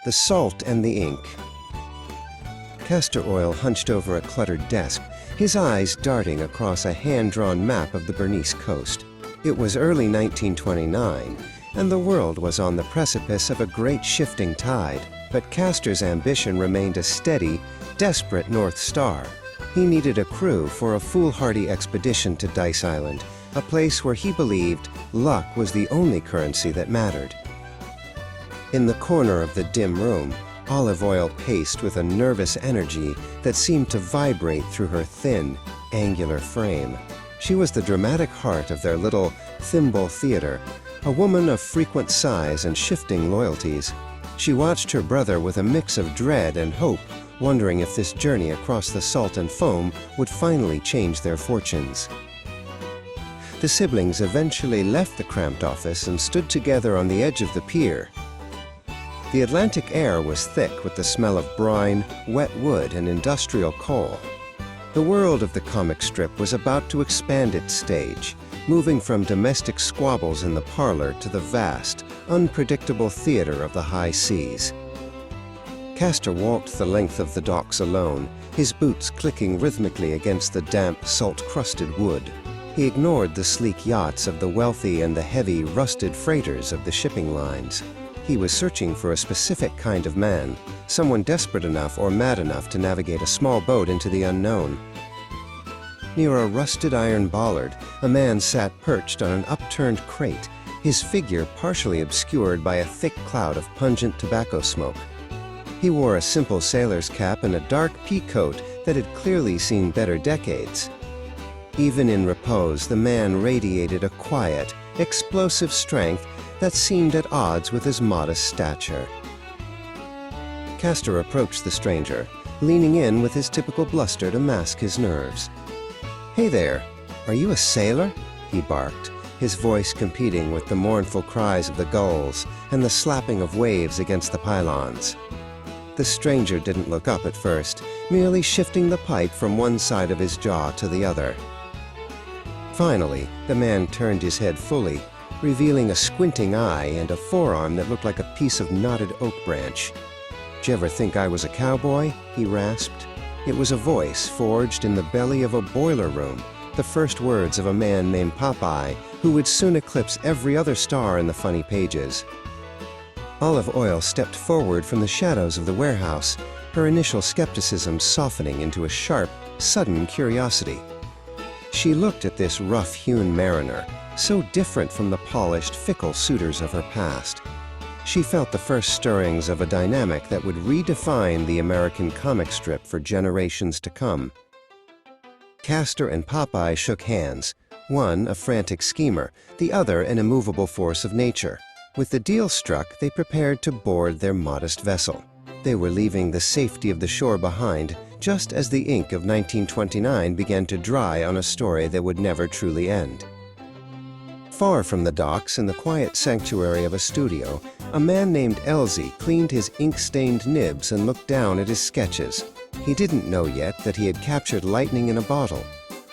The Salt and the Ink. Castor Oil hunched over a cluttered desk, his eyes darting across a hand-drawn map of the Bernese coast. It was early 1929, and the world was on the precipice of a great shifting tide, but Castor's ambition remained a steady, desperate North Star. He needed a crew for a foolhardy expedition to Dice Island, a place where he believed luck was the only currency that mattered. In the corner of the dim room, Olive Oil paced with a nervous energy that seemed to vibrate through her thin, angular frame. She was the dramatic heart of their little thimble theater, a woman of frequent sighs and shifting loyalties. She watched her brother with a mix of dread and hope, wondering if this journey across the salt and foam would finally change their fortunes. The siblings eventually left the cramped office and stood together on the edge of the pier. The Atlantic air was thick with the smell of brine, wet wood, and industrial coal. The world of the comic strip was about to expand its stage, moving from domestic squabbles in the parlor to the vast, unpredictable theater of the high seas. Castor walked the length of the docks alone, his boots clicking rhythmically against the damp, salt-crusted wood. He ignored the sleek yachts of the wealthy and the heavy, rusted freighters of the shipping lines. He was searching for a specific kind of man, someone desperate enough or mad enough to navigate a small boat into the unknown. Near a rusted iron bollard, a man sat perched on an upturned crate, his figure partially obscured by a thick cloud of pungent tobacco smoke. He wore a simple sailor's cap and a dark pea coat that had clearly seen better decades. Even in repose, the man radiated a quiet, explosive strength that seemed at odds with his modest stature. Castor approached the stranger, leaning in with his typical bluster to mask his nerves. "Hey there, are you a sailor?" he barked, his voice competing with the mournful cries of the gulls and the slapping of waves against the pylons. The stranger didn't look up at first, merely shifting the pipe from one side of his jaw to the other. Finally, the man turned his head fully, revealing a squinting eye and a forearm that looked like a piece of knotted oak branch. "D'you ever think I was a cowboy?" he rasped. It was a voice forged in the belly of a boiler room, the first words of a man named Popeye, who would soon eclipse every other star in the funny pages. Olive Oil stepped forward from the shadows of the warehouse, her initial skepticism softening into a sharp, sudden curiosity. She looked at this rough-hewn mariner, so different from the polished, fickle suitors of her past. She felt the first stirrings of a dynamic that would redefine the American comic strip for generations to come. Castor and Popeye shook hands, one a frantic schemer, the other an immovable force of nature. With the deal struck, they prepared to board their modest vessel. They were leaving the safety of the shore behind, just as the ink of 1929 began to dry on a story that would never truly end. Far from the docks, in the quiet sanctuary of a studio, a man named Elsie cleaned his ink-stained nibs and looked down at his sketches. He didn't know yet that he had captured lightning in a bottle,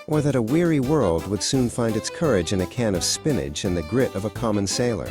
or that a weary world would soon find its courage in a can of spinach and the grit of a common sailor.